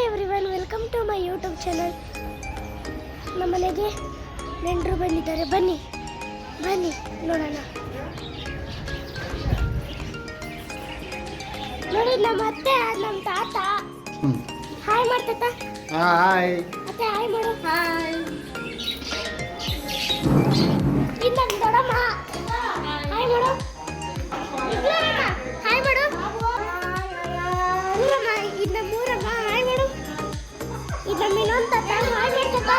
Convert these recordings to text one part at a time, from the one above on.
Everyone, welcome to my YouTube channel. ನಮ್ಮ ಮನೆಗೆ ನೆಂಟರು ಬಂದಿದ್ದಾರೆ. ಬನ್ನಿ ಬನ್ನಿ ನೋಡೋಣ. ನೋಡಿ, ನಮ್ಮ ಅತ್ತೆ, ನಮ್ಮ ತಾತ. ಹಾಯ್ ಮಾಡ್ತಾತ. ಹಾಯ್ ಅತ್ತೆ, ಹಾಯ್ ಮಾಡು. ಹಾಯ್. ಇದು ನಮ್ಮ ದೊಡ್ಡಮ್ಮ. ಹಾಯ್ ಮಾಡು. ಹಾಯ್ ಮಾಡು. ಮೂರಮ್ಮ, ಇದು ನಮ್ಮ ಮೂರಮ್ಮ. ಹಾಯ್ ಮಾಡು. ಇದು ನಮ್ಮ ಇನ್ನೊಂದು ತಾತ. ಹಾಯ್ ಮಾಡ್ತಾತ.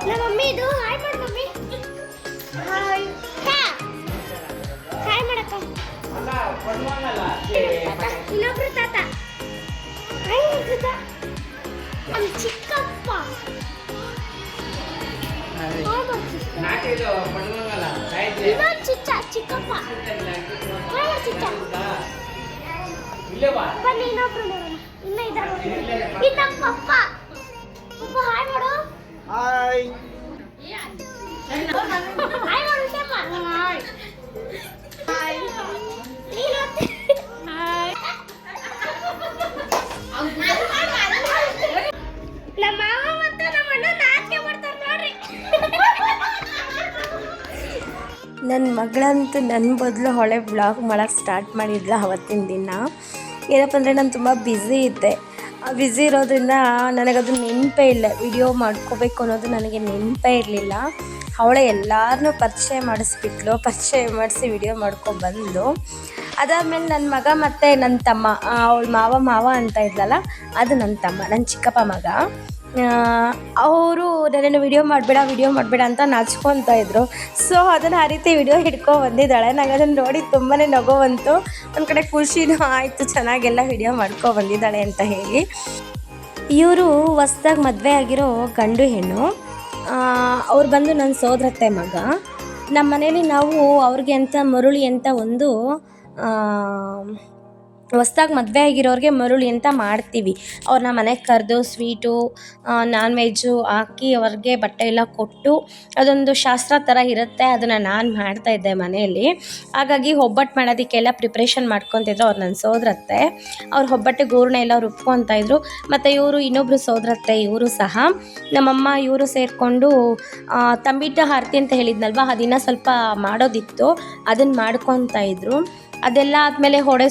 ನಮ್ಮ ಮಮ್ಮಿ ಇದು. ಹಾಯ್ ಮಾಡು ಮಮ್ಮಿ. ಹಾಯ್. ಹಾಯ್ ಮಾಡಕ್ಕ. ಇನ್ನೊಬ್ರು ತಾತ. ಹಾಯ್ ಮಾಡ್ತಾತ. ನಮ್ಮ ಚಿಕ್ಕಪ್ಪ. ಇನ್ನೊಂದು ಚಿಕ್ಕಪ್ಪ. ಹಾಯ್ ಮಾಡು ಚಿಕ್ಕ. ಬನ್ನಿ ಇನ್ನೊಬ್ರು ನೋಡೋಣ. ಇನ್ನ ಇದ್ದಾರೆ. ಇದು ನಮ್ಮ ಪಪ್ಪ. ಪಪ್ಪ ಹಾಯ್ ಮಾಡು. ಹಾಯ್ ಹಾಯ್ ಮಾಡು ಶಮ್ಮ. ಹಾಯ್. ಹಾಯ್. ನೀನು ಹಾಯ್. ನಮ್ಮ ಮಾವ ಮತ್ತು ನಮ್ಮ ಅಣ್ಣ ನಾಚಿಕೆ ಮಾಡ್ತಾರೆ ನೋಡ್ರಿ. ನನ್ನ ಮಗಳಂತೂ ನನ್ನ ಬದಲು ಹೊಳೆ ವ್ಲಾಗ್ ಮಾಡೋಕ್ಕೆ ಸ್ಟಾರ್ಟ್ ಮಾಡಿದ್ಲ ಅವತ್ತಿನ ದಿನ. ಏನಪ್ಪ ಅಂದರೆ ನಾನು ತುಂಬ ಬ್ಯುಸಿ ಇದ್ದೆ. ಬ್ಯುಸಿ ಇರೋದ್ರಿಂದ ನನಗದು ನೆನಪೇ ಇಲ್ಲ. ವಿಡಿಯೋ ಮಾಡ್ಕೋಬೇಕು ಅನ್ನೋದು ನನಗೆ ನೆನಪೇ ಇರಲಿಲ್ಲ. ಅವಳೇ ಎಲ್ಲರನ್ನೂ ಪರಿಚಯ ಮಾಡಿಸ್ಬಿಟ್ಲು. ಪರಿಚಯ ಮಾಡಿಸಿ ವಿಡಿಯೋ ಮಾಡ್ಕೊಬಂದು ಅದಾದಮೇಲೆ ನನ್ನ ಮಗ ಮತ್ತು ನನ್ನ ತಮ್ಮ, ಅವಳು ಮಾವ ಅಂತ ಇದ್ಲಲ್ಲ, ಅದು ನನ್ನ ತಮ್ಮ, ನನ್ನ ಚಿಕ್ಕಪ್ಪ ಮಗ. ಅವರು ನನ್ನನ್ನು ವಿಡಿಯೋ ಮಾಡಬೇಡ ಅಂತ ನಾಚ್ಕೊತಾ ಇದ್ರು. ಸೊ ಅದನ್ನು ಆ ರೀತಿ ವಿಡಿಯೋ ಹಿಡ್ಕೊ ಬಂದಿದ್ದಾಳೆ. ನನಗೆ ಅದನ್ನು ನೋಡಿ ತುಂಬಾ ನಗು ಬಂತು. ಒಂದು ಕಡೆ ಖುಷಿನೂ ಆಯಿತು, ಚೆನ್ನಾಗೆಲ್ಲ ವಿಡಿಯೋ ಮಾಡ್ಕೊ ಬಂದಿದ್ದಾಳೆ ಅಂತ ಹೇಳಿ. ಇವರು ಹೊಸ್ದಾಗಿ ಮದುವೆ ಆಗಿರೋ ಗಂಡು ಹೆಣ್ಣು. ಅವ್ರು ಬಂದು ನನ್ನ ಸೋದರತ್ತೆ ಮಗ. ನಮ್ಮ ಮನೇಲಿ ನಾವು ಅವ್ರಿಗೆ ಅಂತ ಮರುಳಿ ಅಂತ ಒಂದು ಹೊಸ್ದಾಗಿ ಮದುವೆ ಆಗಿರೋರಿಗೆ ಮರುಳಿ ಅಂತ ಮಾಡ್ತೀವಿ. ಅವ್ರನ್ನ ಮನೆಗೆ ಕರೆದು ಸ್ವೀಟು ನಾನ್ ವೆಜ್ಜು ಹಾಕಿ ಅವ್ರಿಗೆ ಬಟ್ಟೆ ಎಲ್ಲ ಕೊಟ್ಟು ಅದೊಂದು ಶಾಸ್ತ್ರ ಥರ ಇರುತ್ತೆ. ಅದನ್ನು ನಾನು ಮಾಡ್ತಾಯಿದ್ದೆ ಮನೆಯಲ್ಲಿ. ಹಾಗಾಗಿ ಒಬ್ಬಟ್ಟು ಮಾಡೋದಕ್ಕೆಲ್ಲ ಪ್ರಿಪ್ರೇಷನ್ ಮಾಡ್ಕೊತಿದ್ರು ಅವ್ರು ನನ್ನ ಸೋದರತ್ತೆ. ಅವ್ರು ಒಬ್ಬಟ್ಟಿಗೆ ಹೂರಣ ಎಲ್ಲ ರುಬ್ಕೊತಾಯಿದ್ರು. ಮತ್ತು ಇವರು ಇನ್ನೊಬ್ಬರು ಸೋದರತ್ತೆ, ಇವರು ಸಹ ನಮ್ಮಮ್ಮ ಇವರು ಸೇರಿಕೊಂಡು ತಂಬಿಟ್ಟು ಆರತಿ ಅಂತ ಹೇಳಿದ್ನಲ್ವ, ಅದನ್ನು ಸ್ವಲ್ಪ ಮಾಡೋದಿತ್ತು, ಅದನ್ನು ಮಾಡ್ಕೊತಾ ಇದ್ರು. ಅದೆಲ್ಲ ಆದಮೇಲೆ ಹೊಡೆ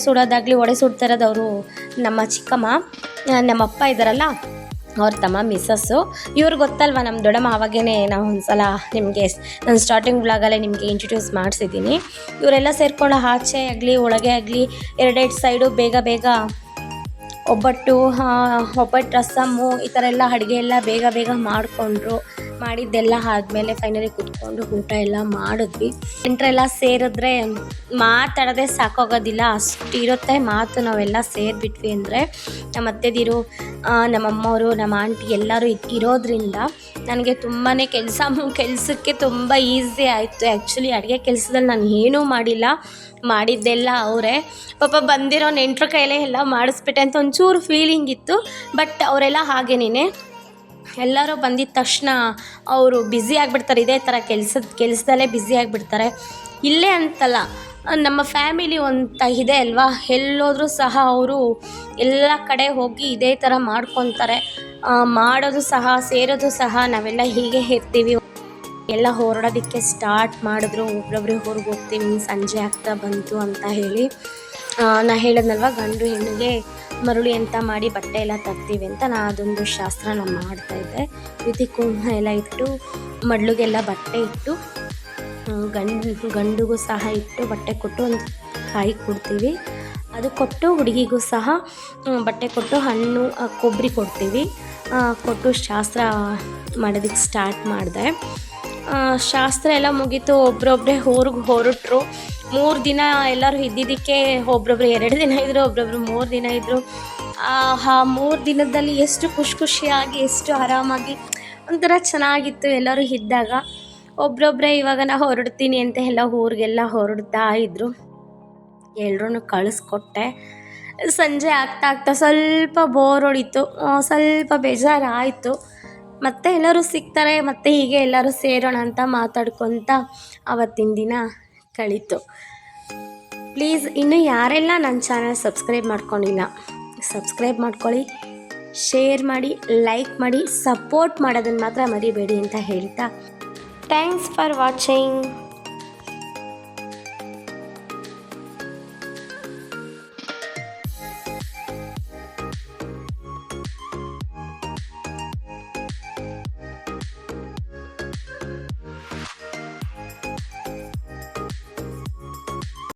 ಸುಡ್ತಾ ಇರೋದು ಅವರು ನಮ್ಮ ಚಿಕ್ಕಮ್ಮ. ನಮ್ಮಪ್ಪ ಇದ್ದಾರಲ್ಲ, ಅವ್ರ ತಮ್ಮ ಮಿಸ್ಸಸ್ಸು. ಇವ್ರು ಗೊತ್ತಲ್ವ ನಮ್ಮ ದೊಡ್ಡಮ್ಮ. ಆವಾಗೇ ನಾವು ಒಂದು ಸಲ ನಿಮಗೆ ನಾನು ಸ್ಟಾರ್ಟಿಂಗ್ ವ್ಲಾಗಲ್ಲೇ ನಿಮಗೆ ಇಂಟ್ರೊಡ್ಯೂಸ್ ಮಾಡಿಸಿದ್ದೀನಿ. ಇವರೆಲ್ಲ ಸೇರಿಕೊಂಡು ಆಚೆ ಆಗಲಿ ಒಳಗೆ ಆಗಲಿ ಎರಡೆರಡು ಸೈಡು ಬೇಗ ಒಬ್ಬಟ್ಟು ರಸಮ್ಮು ಈ ಥರ ಎಲ್ಲ ಅಡುಗೆ ಎಲ್ಲ ಬೇಗ ಮಾಡಿಕೊಂಡ್ರು. ಮಾಡಿದ್ದೆಲ್ಲ ಆದಮೇಲೆ ಫೈನಲಿ ಕೂತ್ಕೊಂಡು ಊಟ ಎಲ್ಲ ಮಾಡಿದ್ವಿ. ನೆಂಟರೆಲ್ಲ ಸೇರಿದ್ರೆ ಮಾತಾಡೋದೇ ಸಾಕಾಗೋದಿಲ್ಲ, ಅಷ್ಟು ಇರುತ್ತೆ ಮಾತು. ನಾವೆಲ್ಲ ಸೇರಿಬಿಟ್ವಿ ಅಂದರೆ ನಮ್ಮ ಅತ್ತೆದಿರು, ನಮ್ಮಮ್ಮವರು, ನಮ್ಮ ಆಂಟಿ ಎಲ್ಲರೂ ಇರೋದ್ರಿಂದ ನನಗೆ ತುಂಬಾ ಕೆಲಸಕ್ಕೆ ತುಂಬ ಈಸಿ ಆಯಿತು. ಆ್ಯಕ್ಚುಲಿ ಅಡುಗೆ ಕೆಲಸದಲ್ಲಿ ನಾನು ಏನೂ ಮಾಡಿದ್ದೆಲ್ಲ ಅವರೇ. ಪಾಪ ಬಂದಿರೋ ನೆಂಟರ ಕೈಲೇ ಎಲ್ಲ ಮಾಡಿಸ್ಬಿಟ್ಟೆ ಅಂತ ಒಂಚೂರು ಫೀಲಿಂಗ್ ಇತ್ತು. ಬಟ್ ಅವರೆಲ್ಲ ಹಾಗೇನೇ, ಎಲ್ಲರೂ ಬಂದಿದ್ದ ತಕ್ಷಣ ಅವರು ಬ್ಯುಸಿ ಆಗಿಬಿಡ್ತಾರೆ. ಇದೇ ಥರ ಕೆಲಸದಲ್ಲೇ ಬ್ಯುಸಿ ಆಗಿಬಿಡ್ತಾರೆ. ಇಲ್ಲೇ ಅಂತಲ್ಲ, ನಮ್ಮ ಫ್ಯಾಮಿಲಿ ಅಂತ ಇದೆ ಅಲ್ವಾ, ಎಲ್ಲೋದ್ರೂ ಸಹ ಅವರು ಎಲ್ಲ ಕಡೆ ಹೋಗಿ ಇದೇ ಥರ ಮಾಡ್ಕೊತಾರೆ. ಮಾಡೋದು ಸಹ ಸೇರೋದು ಸಹ ನಾವೆಲ್ಲ ಹೀಗೆ ಇರ್ತೀವಿ. ಎಲ್ಲ ಹೊರಡೋದಕ್ಕೆ ಸ್ಟಾರ್ಟ್ ಮಾಡಿದ್ರು. ಒಬ್ಬೊಬ್ಬರೇ ಹೊರಗೆ ಹೋಗ್ತೀವಿ, ಸಂಜೆ ಆಗ್ತಾ ಬಂತು ಅಂತ ಹೇಳಿ. ನಾ ಹೇಳಿದ್ನಲ್ವ, ಗಂಡು ಹೆಣ್ಣಿಗೆ ಮರುಳಿ ಅಂತ ಮಾಡಿ ಬಟ್ಟೆ ಎಲ್ಲ ತರ್ತೀವಿ ಅಂತ. ಅದೊಂದು ಶಾಸ್ತ್ರ ನಾನು ಮಾಡ್ತಾಯಿದ್ದೆ. ರೀತಿ ಕುಂಕುಮ ಎಲ್ಲ ಇಟ್ಟು ಮಡ್ಲಿಗೆಲ್ಲ ಬಟ್ಟೆ ಇಟ್ಟು ಗಂಡಿಗೂ ಸಹ ಇಟ್ಟು ಬಟ್ಟೆ ಕೊಟ್ಟು ಒಂದು ಕಾಯಿ ಕೊಡ್ತೀವಿ. ಅದು ಕೊಟ್ಟು ಹುಡುಗಿಗೂ ಸಹ ಬಟ್ಟೆ ಕೊಟ್ಟು ಹಣ್ಣು ಕೊಬ್ಬರಿ ಕೊಡ್ತೀವಿ. ಕೊಟ್ಟು ಶಾಸ್ತ್ರ ಮಾಡೋದಕ್ಕೆ ಸ್ಟಾರ್ಟ್ ಮಾಡಿದೆ. ಶಾಸ್ತ್ರ ಎಲ್ಲ ಮುಗೀತು. ಒಬ್ಬೊಬ್ಬರೇ ಹೊರಟ್ರು. 3 ದಿನ ಎಲ್ಲರೂ ಇದ್ದಿದ್ದಕ್ಕೆ ಒಬ್ಬೊಬ್ರು 2 ದಿನ ಇದ್ದರು, ಒಬ್ಬೊಬ್ರು 3 ದಿನ ಇದ್ದರು. ಆ 3 ದಿನದಲ್ಲಿ ಎಷ್ಟು ಖುಷಿಯಾಗಿ, ಎಷ್ಟು ಆರಾಮಾಗಿ, ಒಂಥರ ಚೆನ್ನಾಗಿತ್ತು ಎಲ್ಲರೂ ಇದ್ದಾಗ. ಒಬ್ಬೊಬ್ಬರೇ ಇವಾಗ ನಾನು ಹೊರಡ್ತೀನಿ ಅಂತ ಎಲ್ಲ ಊರಿಗೆಲ್ಲ ಹೊರಡ್ತಾ ಇದ್ದರು. ಎಲ್ಲರೂ ಕಳಿಸ್ಕೊಟ್ಟೆ. ಸಂಜೆ ಆಗ್ತಾ ಸ್ವಲ್ಪ ಬೋರ್ ಹೊಡಿತು, ಸ್ವಲ್ಪ ಬೇಜಾರಾಯಿತು. ಮತ್ತೆ ಎಲ್ಲರೂ ಸಿಗ್ತಾರೆ, ಮತ್ತು ಹೀಗೆ ಎಲ್ಲರೂ ಸೇರೋಣ ಅಂತ ಮಾತಾಡ್ಕೊತ ಆವತ್ತಿನ ದಿನ ಕಳೀತು. ಪ್ಲೀಸ್ ಇನ್ನೂ ಯಾರೆಲ್ಲ ನನ್ನ ಚಾನಲ್ ಸಬ್ಸ್ಕ್ರೈಬ್ ಮಾಡ್ಕೊಂಡಿಲ್ಲ, ಸಬ್ಸ್ಕ್ರೈಬ್ ಮಾಡ್ಕೊಳ್ಳಿ. ಶೇರ್ ಮಾಡಿ, ಲೈಕ್ ಮಾಡಿ, ಸಪೋರ್ಟ್ ಮಾಡೋದನ್ನು ಮಾತ್ರ ಮರಿಬೇಡಿ ಅಂತ ಹೇಳ್ತಾ ಥ್ಯಾಂಕ್ಸ್ ಫಾರ್ ವಾಚಿಂಗ್.